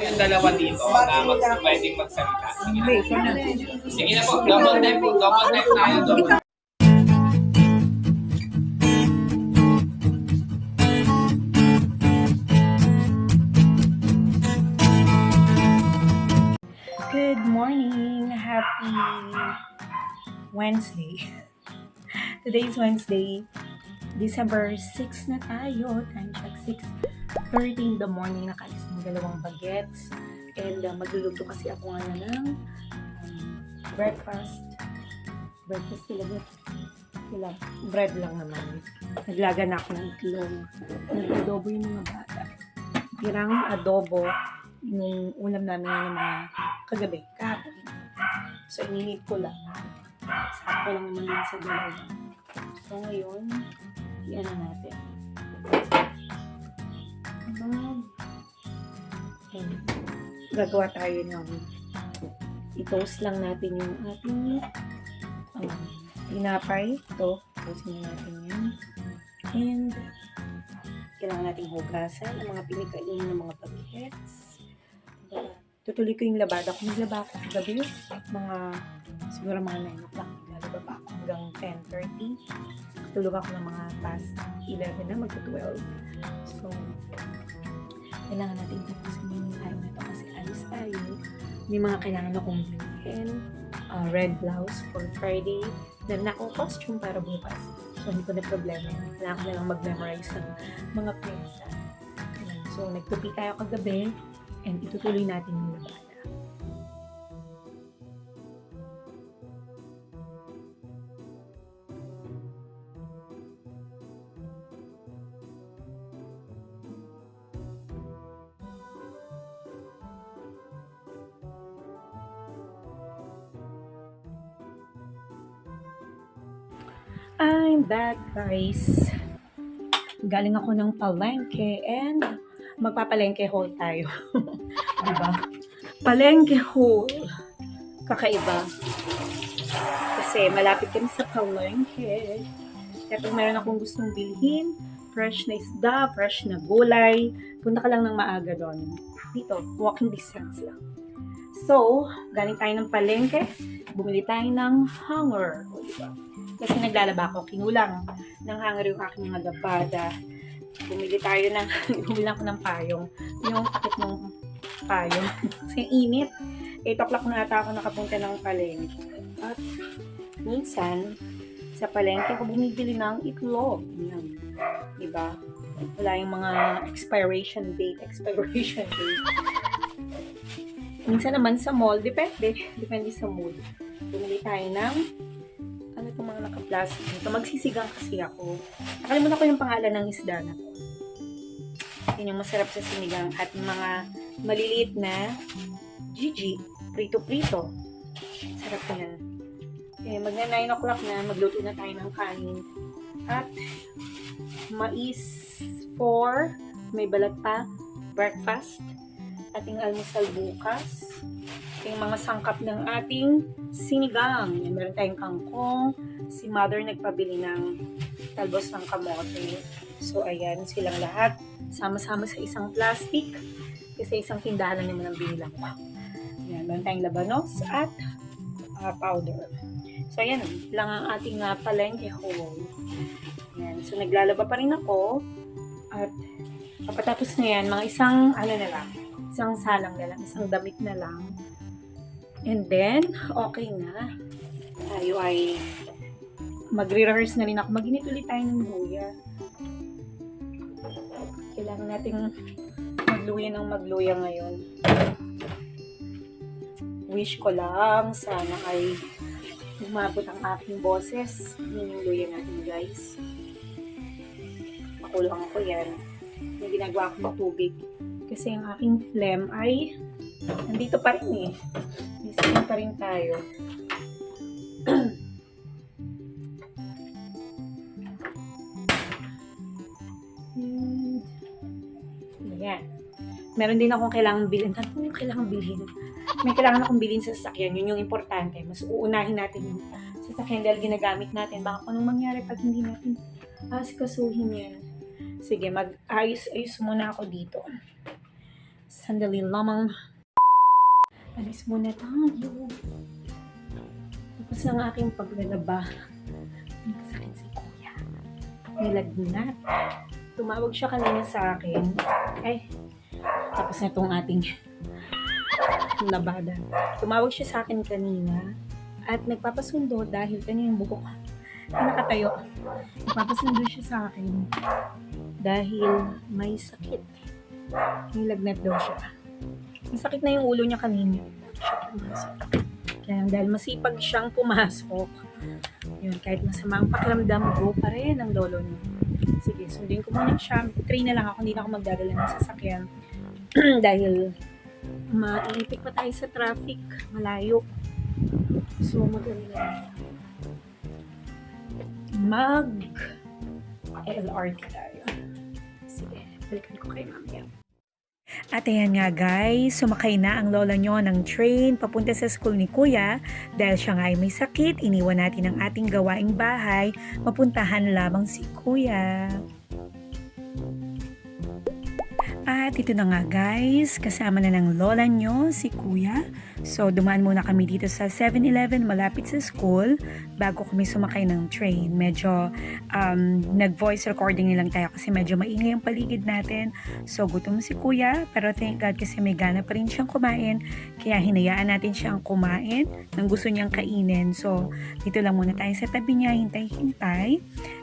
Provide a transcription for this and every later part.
Yung dalawa dito na pwedeng magsalita. Sige na po, double tap tayo. Good morning! Happy Wednesday. Today's Wednesday, December 6 na tayo. Time check, 6:30 in the morning. Nakaalis ng dalawang bagets. And magluluto kasi ako ngayon ng breakfast. Breakfast sila. Bread lang naman. Naglaga na ako ng itlog. Nag-adobo yung mga bata. Pirang adobo yung ulam namin ng mga kagabi, kahapon. So, ininit ko lang. Sakto lang naman yun sa dalawa. So, ngayon, yan na natin. And, gagawa tayo ng i-toast lang natin yung ating tinapay. Ito, toastin natin yan. And, kailangan natin hugasan ang mga pinikain ng mga bagets. Tutuloy ko yung labada. Kung naglaba ako gabi, siguro mga 9 o'clock, naglalaba ako hanggang 10:30. Tulog ako ng mga past 11 na, magto-12. So, kailangan natin tapusin yung time na ito kasi alis tayo. May mga kailangan akong bilhin. Red blouse for Friday. Meron na akong costume para bukas. So, hindi ko na problema. Kailangan ko na lang mag-memorize ng mga pyesa. So, nagtupi tayo kagabi. And itutuloy natin yung labada. I'm back, guys. Galing ako ng palengke and magpapalengke haul tayo. Diba? Palengke haul. Kakaiba. Kasi malapit kami sa palengke. Kaya kung meron akong gustong bilhin, fresh na isda, fresh na gulay, punta ka lang ng maaga doon. Dito, walking distance lang. So, galing tayo ng palengke, bumili tayo ng hanger. Diba? Kasi naglalaba ako, kinulang ng hanger yung aking mga labada. Bumili ako ng payong. Yung takip ng payong. Kasi init. 8 o'clock na ata ako nakapunta ng palengke. At minsan, sa palengke ako bumibili ng itlog. Yan. Diba? Wala yung mga expiration date. Minsan naman sa mall, depende sa mood. Bumili tayo ng itong mga naka-plastic dito. Magsisigang kasi ako. Nakalimutan ko yung pangalan ng isda na to. Yun yung masarap sa sinigang at mga maliliit na Gigi, prito-prito. Sarap yan. Okay, magna 9 o'clock na, magluto na tayo ng kanin. At mais for may balat pa, breakfast, ating almusal bukas. Yung mga sangkap ng ating sinigang. Meron tayong kangkong. Si mother nagpabili ng talbos ng kamote. So, ayan, silang lahat. Sama-sama sa isang plastic. Kasi isang tindahan lang naman ang binilang ko. Ayan, meron tayong labanos at powder. So, ayan, lang ang ating palengke haul. Ayan, so naglalaba pa rin ako. At kapatapos na yan, mga isang salang na lang, isang damit na lang. And then, okay na. Tayo ay magre-rehearse na rin ako. Mag-init ulit tayo ng luya. Kailangan nating magluya ngayon. Wish ko lang, sana ay umabot ang aking boses. Yun yung luya natin, guys. Makulong ako yan. Yung ginagawa ko ng tubig. Kasi yung aking phlegm ay nandito pa rin eh. Isipin pa rin tayo. Ayan. Meron din akong kailangang bilhin. Ano yung kailangang bilhin? May kailangan akong bilhin sa sasakyan. Yun yung importante. Mas uunahin natin yung sasakyan dahil ginagamit natin. Baka anong mangyari pag hindi natin asikasuhin yan. Sige, mag-ayos muna ako dito. Sandali lamang. Alis muna tayo. Tapos ng aking paglalaba. May kasakit si Kuya. Nilagnat. Tumawag siya kanina sa akin. Ay, tapos na itong ating labada. Tumawag siya sa akin kanina at nagpapasundo dahil kanina yung buhok ay nakatayo. Nagpapasundo siya sa akin dahil may sakit. Nilagnat daw siya. Masakit na yung ulo niya kanina. Siya pumasok. Kaya dahil masipag siyang pumasok, yun, kahit masama ang pakiramdam, go pa rin ang lolo niya. Sige, sundin ko muna siya. Train na lang ako, hindi na ako magdadala ng sasakyan. Dahil maiipik pa tayo sa traffic, malayo. So, LRT tayo. Sige, balikan ko kayo mamaya. At ayan nga guys, sumakay na ang lola nyo ng train papunta sa school ni Kuya dahil siya nga ay may sakit, iniwan natin ang ating gawaing bahay, mapuntahan lamang si Kuya. At ito na nga guys, kasama na ng lola nyo si Kuya. So dumaan muna kami dito sa 7-Eleven malapit sa school bago kami sumakay ng train. Medyo nag-voice recording lang tayo kasi medyo maingay ang paligid natin. So gutom si Kuya, pero thank God kasi may gana pa rin siyang kumain. Kaya hinayaan natin siyang kumain ng gusto niyang kainin. So dito lang muna tayo sa tabi niya, hintay-hintay.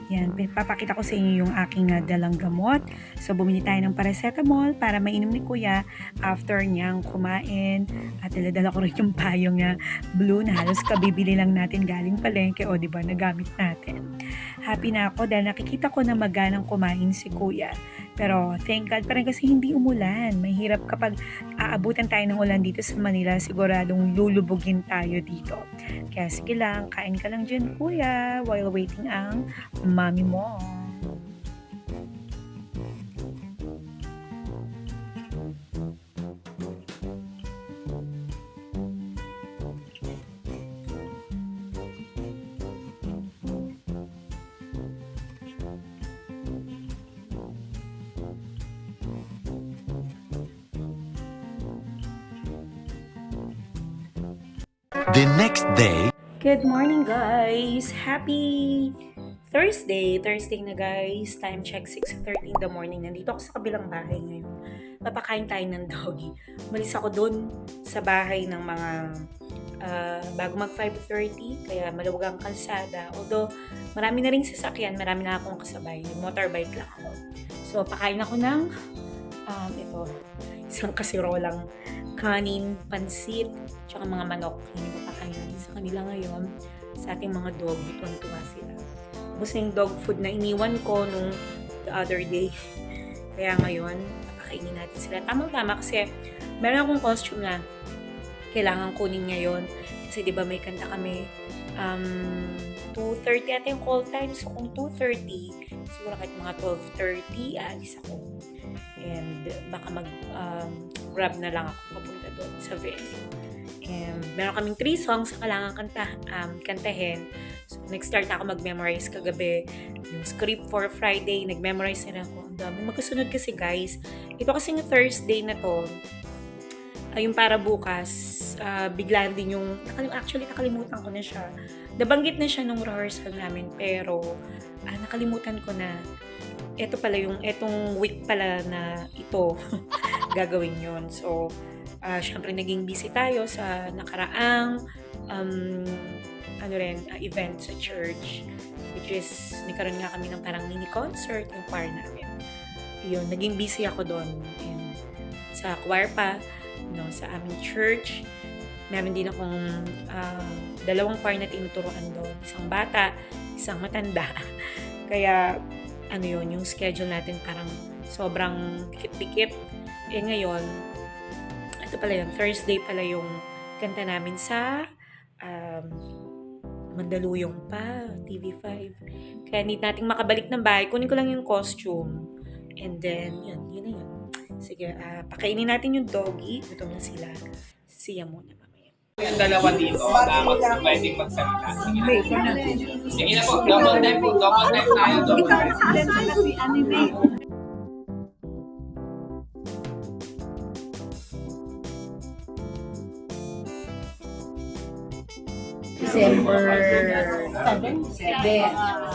Yan, papakita ko sa inyo yung aking dalang gamot. So bumili tayo ng paracetamol para mainom ni Kuya after niyang kumain. At dala ko rin yung payong blue na halos kabibili lang natin galing palengke o diba nagamit natin. Happy na ako dahil nakikita ko na maganang kumain si Kuya. Pero thank God pa rin kasi hindi umulan. Mahirap kapag aabutan tayo ng ulan dito sa Manila, siguradong lulubugin tayo dito. Kaya sige lang, kain ka lang dyan Kuya while waiting ang mami mo. The next day. Good morning guys! Happy Thursday! Thursday na guys. Time check 6:30 in the morning. Nandito ako sa kabilang bahay ngayon. Papakain tayo ng doggy. Umalis ako doon sa bahay ng mga bago mag 5:30. Kaya maluwag ang kalsada. Although marami na rin sasakyan. Marami na akong kasabay. Motorbike lang ako. So pakain ako ng ito. Isang kasirolang kanin, pansit, tsaka mga manok. Hindi ko pakain sa kanila ngayon. Sa ating mga dog, tuwan-tuwa sila. Tapos yung dog food na iniwan ko nung the other day. Kaya ngayon, pakainin natin sila. Tama-tama kasi meron akong costume na kailangan kunin ngayon. Kasi diba may kanta kami 2:30 ata yung call time. So kung 2:30, siguro kahit mga 12:30, aalis ako. And baka grab na lang ako papunta doon sa venue. And meron kaming 3 songs na kailangan kantahin. So nag-start ako mag-memorize kagabi. Yung script for Friday, nag-memorize na ako. Ang dami. Magkasunod kasi guys. Ito kasing Thursday na to, yung para bukas, biglaan din yung, actually nakalimutan ko na siya. Nabanggit na siya nung rehearsal namin, pero nakalimutan ko na etong week pala na ito gagawin yon. So syempre naging busy tayo sa nakaraang event sa church, which is nagkaroon nga kami ng parang mini concert yung choir namin. Yun, naging busy ako doon. And sa choir pa, sa aming church, meron din akong 2 choir na tinuturuan doon. Isang bata, isang matanda. Kaya yung schedule natin parang sobrang dikit-dikit. Ngayon, ito pala yun, Thursday pala yung kanta namin sa Mandaluyong pa, TV5. Kaya need nating makabalik ng bahay. Kunin ko lang yung costume. And then, yun na yun. Sige, pakainin natin yung doggy. Gutom na sila. Siya muna mamaya. Yung dalawa dito, pwedeng magsalita. Sige na po, double time tayo. Double time. December 7.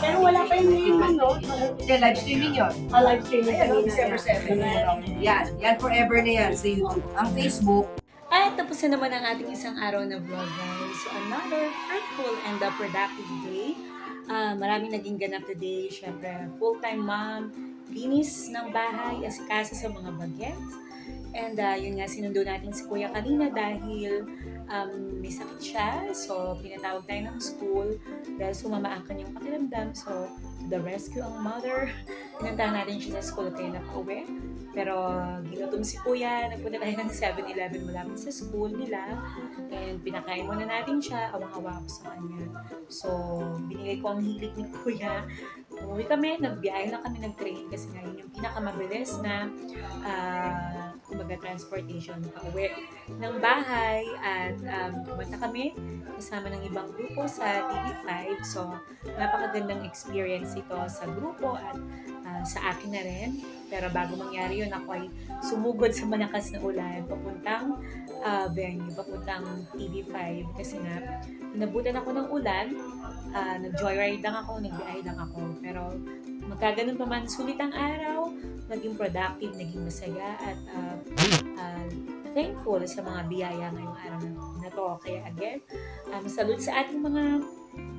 Pero wala pa yung ano, Hindi, live streaming yun. live streaming Ayan, December 7. Yan forever na yan sa YouTube. Ang Facebook, At tapos na naman ang ating isang araw na vlog, guys. So, another fruitful and productive day. Maraming naging ganap today. Siyempre, full-time mom, linis ng bahay, asikaso sa mga bagets. And yun nga, sinundo natin si Kuya kanina dahil may sakit siya. So, pinatawag tayo ng school dahil sumama ang kanyang pakiramdam. So, to the rescue ang mother. Pinuntahan natin siya sa school at kaya napauwi. Pero ginutom si Kuya, nagpunta tayo ng 7-Eleven malapit sa school nila. And pinakain muna natin siya, awang-awa ako sa kanya. So, binigay ko ang hilig ni Kuya. Umuwi kami, nagbiyahe lang kami ng-train kasi nga yun yung pinakamabilis na kumbaga transportation pa uwi ng bahay. At kumanta kami kasama ng ibang grupo sa TV5. So, napakagandang experience ito sa grupo at sa akin na rin. Pero bago mangyari yun, ako ay sumugod sa malakas na ulan papuntang venue, papuntang TV5 kasi nga nabutan ako ng ulan, nag-joyride lang ako, nagbiyahe lang ako. Pero magkaganon pa man, sulit ang araw, naging productive, naging masaya at thankful sa mga biyaya ngayong araw na to. Kaya again, salute sa ating mga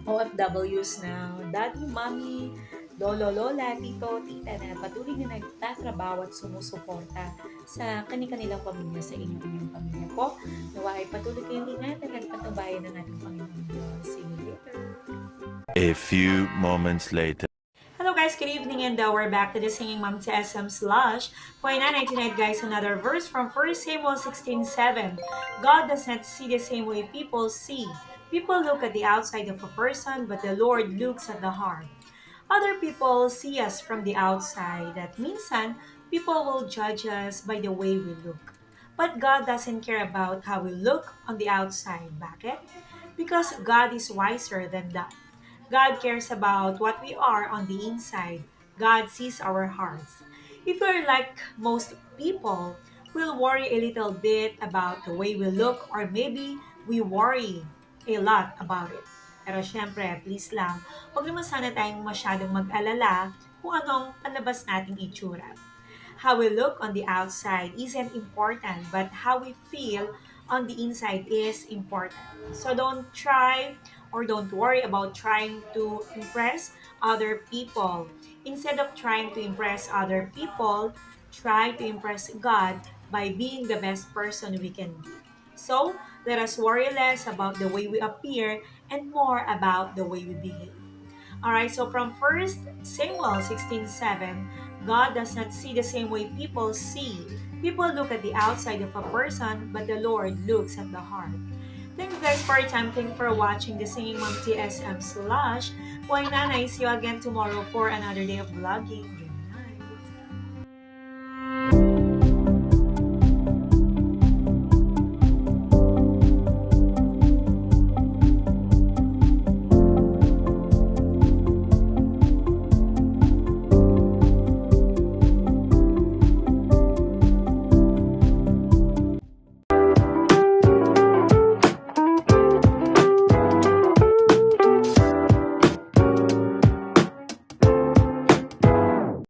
OFWs na daddy, mommy, lolo, lola, tito, tita na patuloy na nagtatrabaho at sumusuporta sa kanilang pamilya, sa inyong pamilya po. Nawa ay patuloy kayong ingatan at patabayan ng ating Panginoon Diyos. See you later. A few moments later. Hello guys, good evening and we're back to the Singing Mom to SM Slush. For 9 tonight guys, another verse from 1 Samuel 16:7. God does not see the same way people see. People look at the outside of a person, but the Lord looks at the heart. Other people see us from the outside, that minsan, people will judge us by the way we look. But God doesn't care about how we look on the outside. Bakit? Because God is wiser than that. God cares about what we are on the inside. God sees our hearts. If we're like most people, we'll worry a little bit about the way we look or maybe we worry a lot about it. Pero syempre, please lang, huwag naman sana tayong masyadong mag-alala kung anong palabas nating itsura. How we look on the outside isn't important, but how we feel on the inside is important. So don't try or don't worry about trying to impress other people. Instead of trying to impress other people, try to impress God by being the best person we can be. So, let us worry less about the way we appear and more about the way we behave. Alright, so from 1 Samuel 16:7, God does not see the same way people see. People look at the outside of a person, but the Lord looks at the heart. Thank you guys for your time. Thank you for watching the Singing Mom TSM Slush. Boy Nanay, see you again tomorrow for another day of vlogging.